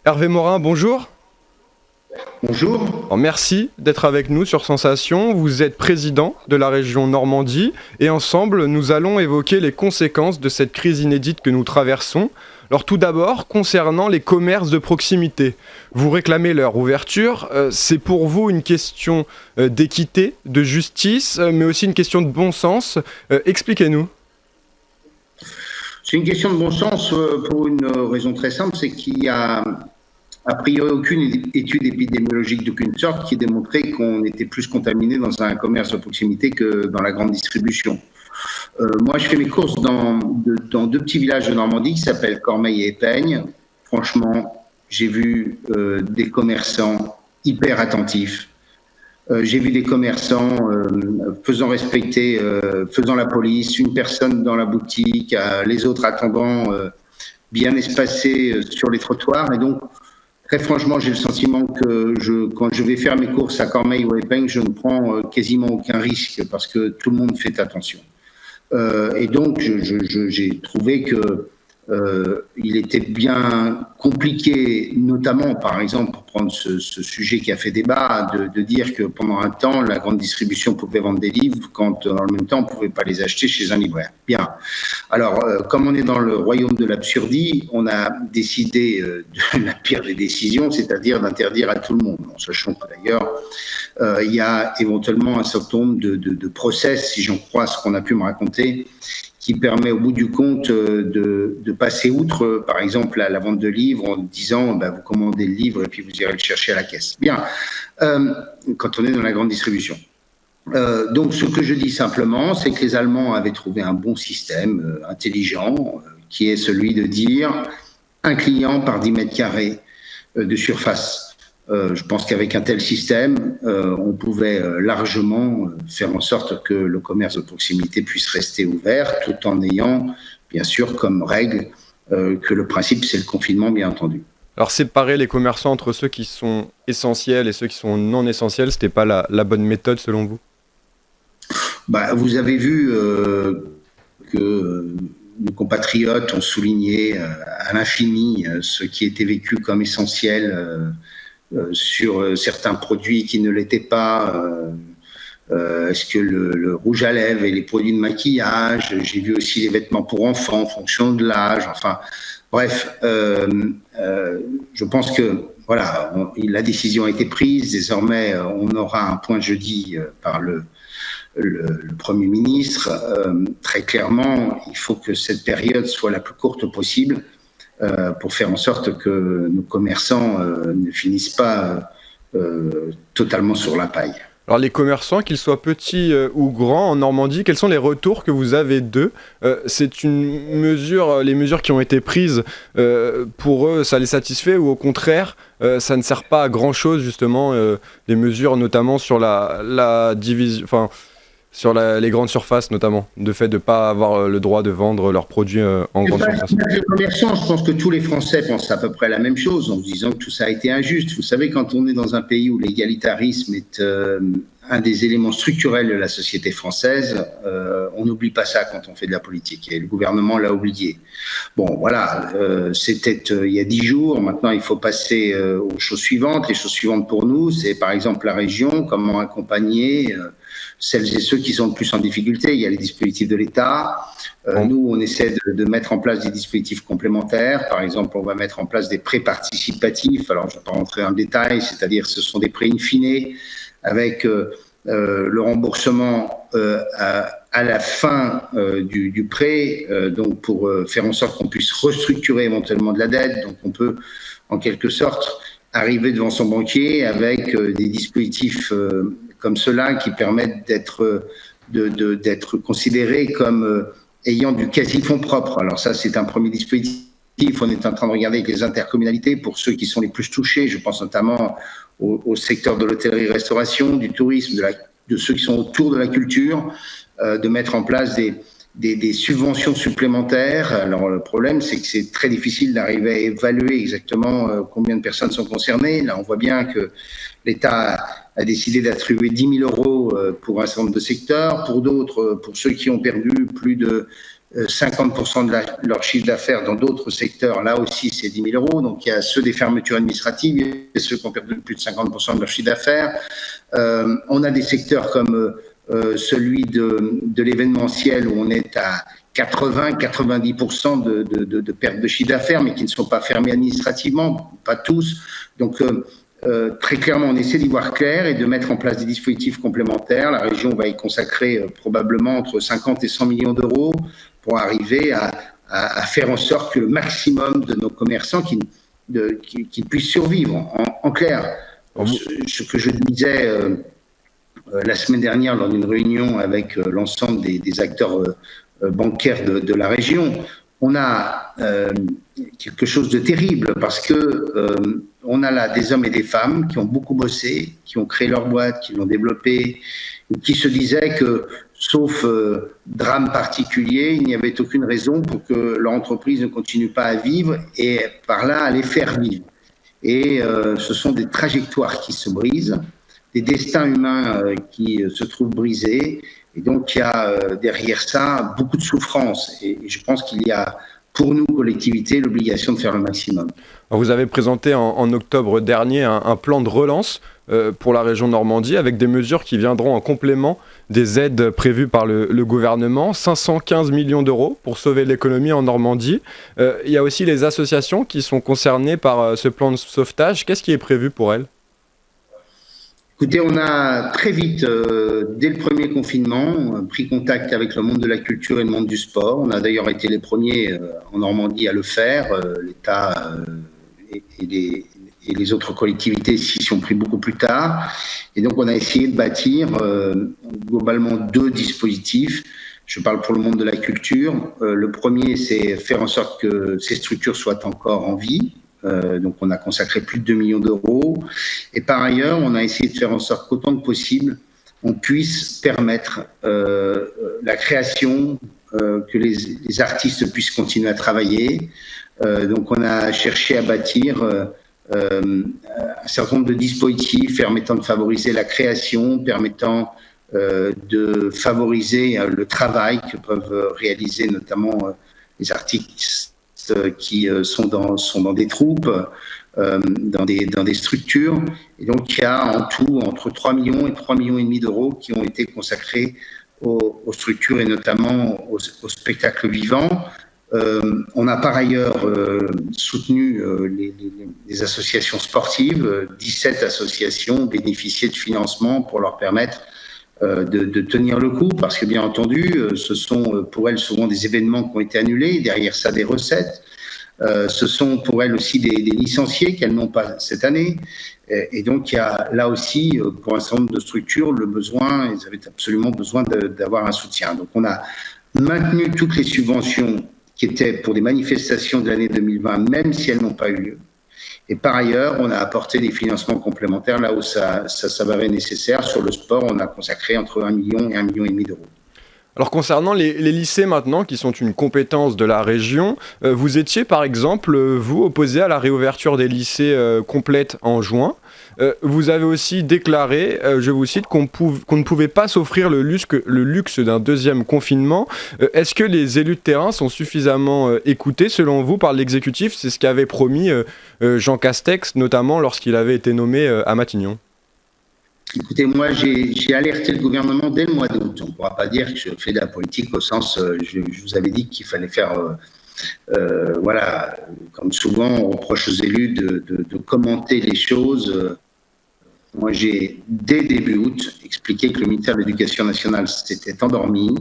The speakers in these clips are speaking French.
Hervé Morin, bonjour. Bonjour. Alors, merci d'être avec nous sur Sensation. Vous êtes président de la région Normandie et ensemble, nous allons évoquer les conséquences de cette crise inédite que nous traversons. Alors tout d'abord, concernant les commerces de proximité, vous réclamez leur ouverture. C'est pour vous une question d'équité, de justice, mais aussi une question de bon sens. Expliquez-nous. C'est une question de bon sens pour une raison très simple, c'est qu'il y a a priori aucune étude épidémiologique d'aucune sorte qui démontrait qu'on était plus contaminé dans un commerce de proximité que dans la grande distribution. Moi, je fais mes courses dans deux petits villages de Normandie qui s'appellent Cormeilles et Épeigne. Franchement, j'ai vu des commerçants hyper attentifs. J'ai vu des commerçants faisant respecter, faisant la police, une personne dans la boutique, les autres attendant bien espacés sur les trottoirs. Et donc, très franchement, j'ai le sentiment que quand je vais faire mes courses à Cormeilles ou à Épingle, je ne prends quasiment aucun risque parce que tout le monde fait attention. Et donc, j'ai trouvé que il était bien compliqué, notamment, par exemple, pour prendre ce sujet qui a fait débat, de dire que pendant un temps, la grande distribution pouvait vendre des livres quand, en même temps, on ne pouvait pas les acheter chez un libraire. Bien. Alors, comme on est dans le royaume de l'absurdie, on a décidé de la pire des décisions, c'est-à-dire d'interdire à tout le monde. En sachant que, d'ailleurs, il y a éventuellement un certain nombre de process, si j'en crois ce qu'on a pu me raconter, qui permet au bout du compte de passer outre, par exemple, la vente de livres en disant vous commandez le livre et puis vous irez le chercher à la caisse. Bien, quand on est dans la grande distribution. Donc, ce que je dis simplement, c'est que les Allemands avaient trouvé un bon système intelligent, qui est celui de dire un client par 10 mètres carrés de surface. Je pense qu'avec un tel système, on pouvait largement faire en sorte que le commerce de proximité puisse rester ouvert, tout en ayant, bien sûr, comme règle que le principe, c'est le confinement, bien entendu. Alors séparer les commerçants entre ceux qui sont essentiels et ceux qui sont non essentiels, c'était pas la bonne méthode selon vous? Vous avez vu que nos compatriotes ont souligné à l'infini ce qui était vécu comme essentiel sur certains produits qui ne l'étaient pas. Est-ce que le rouge à lèvres et les produits de maquillage, j'ai vu aussi les vêtements pour enfants en fonction de l'âge, enfin bref, je pense que voilà, la décision a été prise, désormais on aura un point jeudi par le Premier ministre. Très clairement, il faut que cette période soit la plus courte possible pour faire en sorte que nos commerçants ne finissent pas totalement sur la paille. Alors les commerçants, qu'ils soient petits ou grands en Normandie, quels sont les retours que vous avez d'eux? C'est une mesure, les mesures qui ont été prises, pour eux, ça les satisfait ou au contraire, ça ne sert pas à grand-chose justement, les mesures notamment sur la division, enfin sur les grandes surfaces notamment, de fait de ne pas avoir le droit de vendre leurs produits en grande surface. Les commerçants, je pense que tous les Français pensent à peu près la même chose en se disant que tout ça a été injuste. Vous savez, quand on est dans un pays où l'égalitarisme est un des éléments structurels de la société française, on n'oublie pas ça quand on fait de la politique. Et le gouvernement l'a oublié. Bon, voilà, c'était il y a 10 jours. Maintenant, il faut passer aux choses suivantes. Les choses suivantes pour nous, c'est par exemple la région, comment accompagner celles et ceux qui sont le plus en difficulté. Il y a les dispositifs de l'État. Nous, on essaie de mettre en place des dispositifs complémentaires. Par exemple, on va mettre en place des prêts participatifs. Alors, je ne vais pas rentrer en détail, c'est-à-dire ce sont des prêts in fine avec le remboursement à la fin du prêt, donc pour faire en sorte qu'on puisse restructurer éventuellement de la dette. Donc, on peut, en quelque sorte, arriver devant son banquier avec des dispositifs comme ceux-là qui permettent d'être considérés comme ayant du quasi-fonds propre. Alors ça, c'est un premier dispositif. On est en train de regarder avec les intercommunalités pour ceux qui sont les plus touchés. Je pense notamment au secteur de l'hôtellerie-restauration, du tourisme, de ceux qui sont autour de la culture, de mettre en place des subventions supplémentaires. Alors le problème, c'est que c'est très difficile d'arriver à évaluer exactement combien de personnes sont concernées. Là, on voit bien que l'État a décidé d'attribuer 10 000 € pour un certain nombre de secteurs. Pour d'autres, pour ceux qui ont perdu plus de 50% de leur chiffre d'affaires dans d'autres secteurs, là aussi c'est 10 000 euros. Donc il y a ceux des fermetures administratives et ceux qui ont perdu plus de 50% de leur chiffre d'affaires. On a des secteurs comme celui de l'événementiel où on est à 80-90% de perte de chiffre d'affaires, mais qui ne sont pas fermés administrativement, pas tous. Donc très clairement, on essaie d'y voir clair et de mettre en place des dispositifs complémentaires. La région va y consacrer probablement entre 50 et 100 millions d'euros pour arriver à faire en sorte que le maximum de nos commerçants qui puissent survivre. En clair, ce que je disais la semaine dernière lors d'une réunion avec l'ensemble des acteurs bancaires de la région, on a quelque chose de terrible parce que on a là des hommes et des femmes qui ont beaucoup bossé, qui ont créé leur boîte, qui l'ont développée, qui se disaient que, sauf drame particulier, il n'y avait aucune raison pour que leur entreprise ne continue pas à vivre et par là à les faire vivre. Et ce sont des trajectoires qui se brisent, des destins humains qui se trouvent brisés. Et donc, il y a derrière ça beaucoup de souffrance. Et je pense qu'il y a, pour nous, collectivités, l'obligation de faire le maximum. Vous avez présenté en octobre dernier un plan de relance pour la région Normandie avec des mesures qui viendront en complément des aides prévues par le gouvernement. 515 millions d'euros pour sauver l'économie en Normandie. Il y a aussi les associations qui sont concernées par ce plan de sauvetage. Qu'est-ce qui est prévu pour elles ? Écoutez, on a très vite, dès le premier confinement, pris contact avec le monde de la culture et le monde du sport. On a d'ailleurs été les premiers en Normandie à le faire. L'État et les autres collectivités s'y sont pris beaucoup plus tard. Et donc, on a essayé de bâtir globalement 2 dispositifs. Je parle pour le monde de la culture. Le premier, c'est faire en sorte que ces structures soient encore en vie. Donc, on a consacré plus de 2 millions d'euros. Et par ailleurs, on a essayé de faire en sorte qu'autant que possible, on puisse permettre la création, que les artistes puissent continuer à travailler. Donc, on a cherché à bâtir un certain nombre de dispositifs permettant de favoriser la création, permettant de favoriser le travail que peuvent réaliser notamment les artistes qui sont dans des troupes, dans des structures. Et donc, il y a en tout entre 3 millions et 3,5 millions d'euros qui ont été consacrés aux structures et notamment aux spectacles vivants. On a par ailleurs soutenu les associations sportives. 17 associations ont bénéficié de financement pour leur permettre de tenir le coup, parce que bien entendu, ce sont pour elles souvent des événements qui ont été annulés, derrière ça des recettes. Ce sont pour elles aussi des licenciés qu'elles n'ont pas cette année. Et donc, il y a là aussi, pour un certain nombre de structures, le besoin, ils avaient absolument besoin d'avoir un soutien. Donc, on a maintenu toutes les subventions qui étaient pour des manifestations de l'année 2020, même si elles n'ont pas eu lieu. Et par ailleurs, on a apporté des financements complémentaires là où ça s'avérait nécessaire. Sur le sport, on a consacré entre 1 million et 1,5 million d'euros. Alors concernant les lycées maintenant, qui sont une compétence de la région, vous étiez par exemple, vous, opposé à la réouverture des lycées complète en juin. Vous avez aussi déclaré, je vous cite, qu'on ne pouvait pas s'offrir le luxe d'un deuxième confinement. Est-ce que les élus de terrain sont suffisamment écoutés selon vous par l'exécutif ? C'est ce qu'avait promis Jean Castex, notamment lorsqu'il avait été nommé à Matignon. Écoutez, moi, j'ai alerté le gouvernement dès le mois d'août. On ne pourra pas dire que je fais de la politique au sens, je vous avais dit qu'il fallait faire, voilà, comme souvent on reproche aux élus de commenter les choses. Moi, j'ai, dès début août, expliqué que le ministère de l'Éducation nationale s'était endormi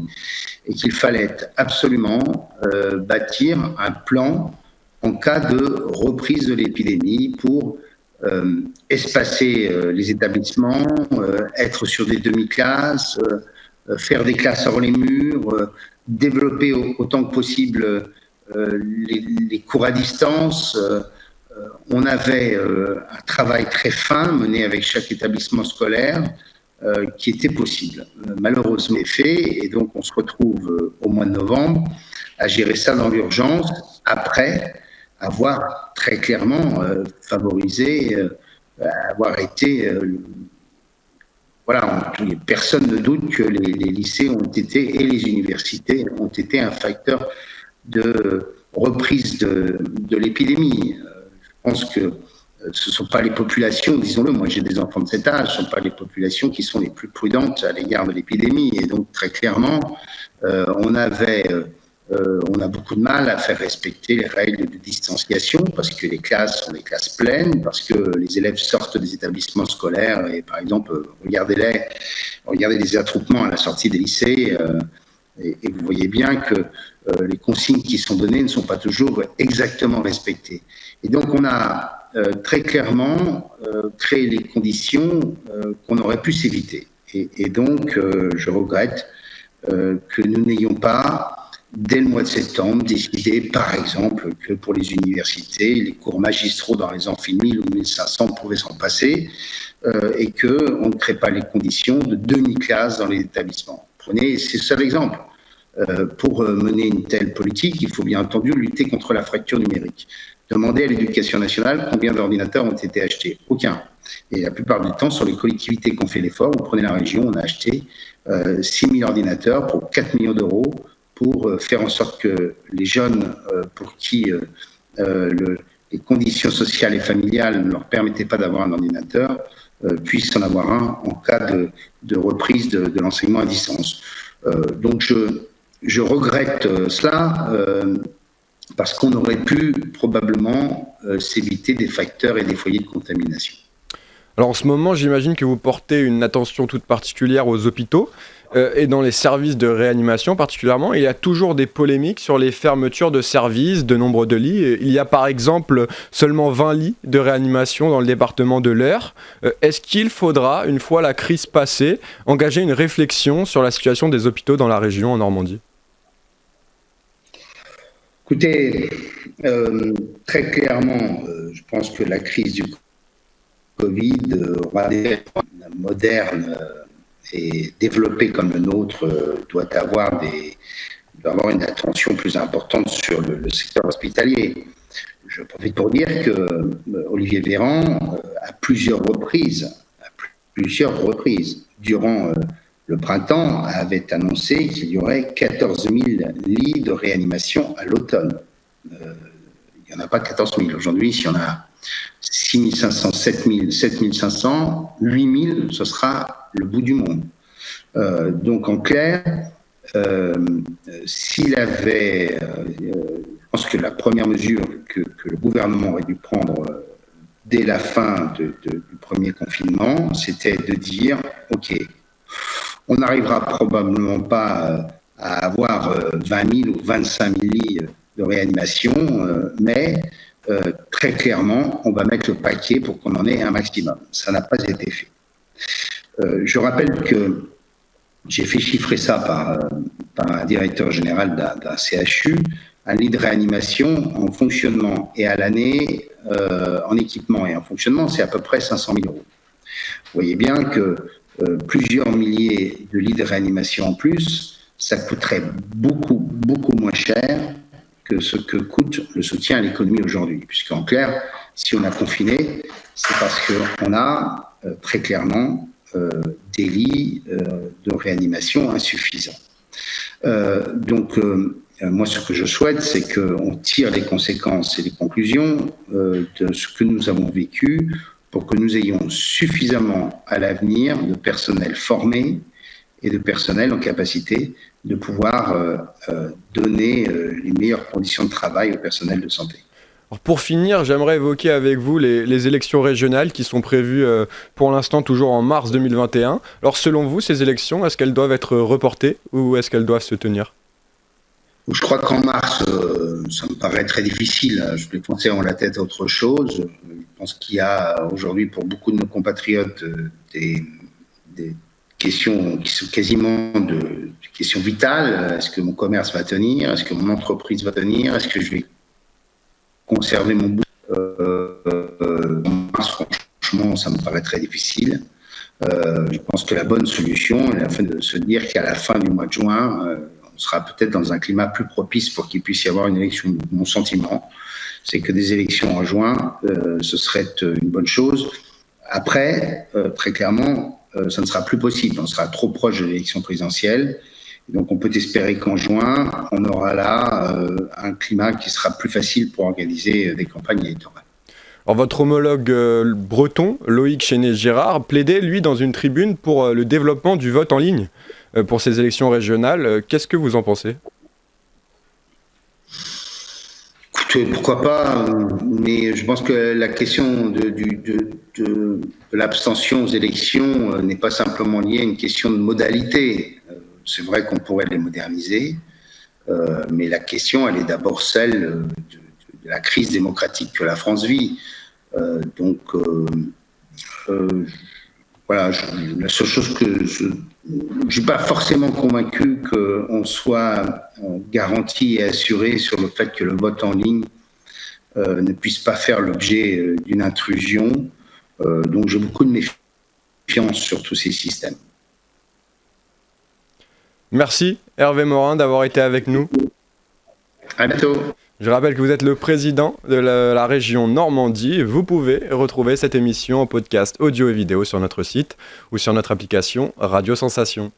et qu'il fallait absolument bâtir un plan en cas de reprise de l'épidémie pour espacer les établissements, être sur des demi-classes, faire des classes hors les murs, développer autant que possible les cours à distance. On avait un travail très fin mené avec chaque établissement scolaire qui était possible. Malheureusement, c'est fait, et donc on se retrouve au mois de novembre à gérer ça dans l'urgence, après avoir très clairement favorisé, avoir été voilà, personne ne doute que les lycées ont été, et les universités ont été un facteur de reprise de l'épidémie. Je pense que ce ne sont pas les populations, disons-le, moi j'ai des enfants de cet âge, ce ne sont pas les populations qui sont les plus prudentes à l'égard de l'épidémie. Et donc très clairement, on a beaucoup de mal à faire respecter les règles de distanciation parce que les classes sont des classes pleines, parce que les élèves sortent des établissements scolaires et par exemple, regardez les attroupements à la sortie des lycées et vous voyez bien que les consignes qui sont données ne sont pas toujours exactement respectées. Et donc on a très clairement créé les conditions qu'on aurait pu s'éviter. Et donc je regrette que nous n'ayons pas dès le mois de septembre, décider, par exemple, que pour les universités, les cours magistraux dans les amphis 1000 ou 1500 pouvaient s'en passer et qu'on ne crée pas les conditions de demi-classe dans les établissements. Prenez, c'est le seul exemple. Pour mener une telle politique, il faut bien entendu lutter contre la fracture numérique. Demandez à l'Éducation nationale combien d'ordinateurs ont été achetés. Aucun. Et la plupart du temps, sur les collectivités qui ont fait l'effort, vous prenez la région, on a acheté 6 000 ordinateurs pour 4 millions d'euros pour faire en sorte que les jeunes pour qui les conditions sociales et familiales ne leur permettaient pas d'avoir un ordinateur puissent en avoir un en cas de reprise de l'enseignement à distance. Donc je regrette cela parce qu'on aurait pu probablement s'éviter des facteurs et des foyers de contamination. Alors en ce moment, j'imagine que vous portez une attention toute particulière aux hôpitaux et dans les services de réanimation particulièrement. Il y a toujours des polémiques sur les fermetures de services, de nombre de lits. Il y a par exemple seulement 20 lits de réanimation dans le département de l'Eure. Est-ce qu'il faudra, une fois la crise passée, engager une réflexion sur la situation des hôpitaux dans la région en Normandie ? Écoutez, très clairement, je pense que la crise du Covid aura des modernes et développé comme le nôtre doit avoir une attention plus importante sur le secteur hospitalier. Je profite pour dire que Olivier Véran, à plusieurs reprises, durant le printemps, avait annoncé qu'il y aurait 14 000 lits de réanimation à l'automne. Il n'y en a pas 14 000. Aujourd'hui, s'il y en a 6 500, 7 000, 7 500, 8 000, ce sera le bout du monde. Donc en clair, s'il avait, je pense que la première mesure que le gouvernement aurait dû prendre dès la fin du premier confinement, c'était de dire, OK, on n'arrivera probablement pas à avoir 20 000 ou 25 000 lits de réanimation, mais très clairement, on va mettre le paquet pour qu'on en ait un maximum. Ça n'a pas été fait. Je rappelle que j'ai fait chiffrer ça par un directeur général d'un CHU, un lit de réanimation en fonctionnement et à l'année, en équipement et en fonctionnement, c'est à peu près 500 000 euros. Vous voyez bien que plusieurs milliers de lits de réanimation en plus, ça coûterait beaucoup, beaucoup moins cher que ce que coûte le soutien à l'économie aujourd'hui. Puisqu'en clair, si on a confiné, c'est parce qu'on a très clairement des lits de réanimation insuffisants. Donc, moi, ce que je souhaite, c'est qu'on tire les conséquences et les conclusions de ce que nous avons vécu pour que nous ayons suffisamment à l'avenir de personnel formé et de personnel en capacité de pouvoir donner les meilleures conditions de travail au personnel de santé. Alors pour finir, j'aimerais évoquer avec vous les élections régionales qui sont prévues pour l'instant toujours en mars 2021. Alors selon vous, ces élections, est-ce qu'elles doivent être reportées ou est-ce qu'elles doivent se tenir ? Je crois qu'en mars, ça me paraît très difficile. Je vais penser en la tête à autre chose. Je pense qu'il y a aujourd'hui pour beaucoup de nos compatriotes des questions qui sont quasiment des questions vitales. Est-ce que mon commerce va tenir ? Est-ce que mon entreprise va tenir ? Est-ce que je vais conserver mon bout franchement, ça me paraît très difficile. Je pense que la bonne solution est afin de se dire qu'à la fin du mois de juin, on sera peut-être dans un climat plus propice pour qu'il puisse y avoir une élection. Mon sentiment, c'est que des élections en juin, ce serait une bonne chose. Après, très clairement, ça ne sera plus possible. On sera trop proche de l'élection présidentielle. Donc on peut espérer qu'en juin, on aura là un climat qui sera plus facile pour organiser des campagnes électorales. Alors, votre homologue breton, Loïc Chéné-Girard, plaidait, lui, dans une tribune pour le développement du vote en ligne pour ces élections régionales. Qu'est-ce que vous en pensez ? Écoutez, pourquoi pas, mais je pense que la question de l'abstention aux élections n'est pas simplement liée à une question de modalité. C'est vrai qu'on pourrait les moderniser, mais la question, elle est d'abord celle de la crise démocratique que la France vit. Voilà, la seule chose que je ne suis pas forcément convaincu qu'on soit garanti et assuré sur le fait que le vote en ligne ne puisse pas faire l'objet d'une intrusion. Donc j'ai beaucoup de méfiance sur tous ces systèmes. Merci Hervé Morin d'avoir été avec nous. À bientôt. Je rappelle que vous êtes le président de la région Normandie. Vous pouvez retrouver cette émission en podcast audio et vidéo sur notre site ou sur notre application Radio Sensation.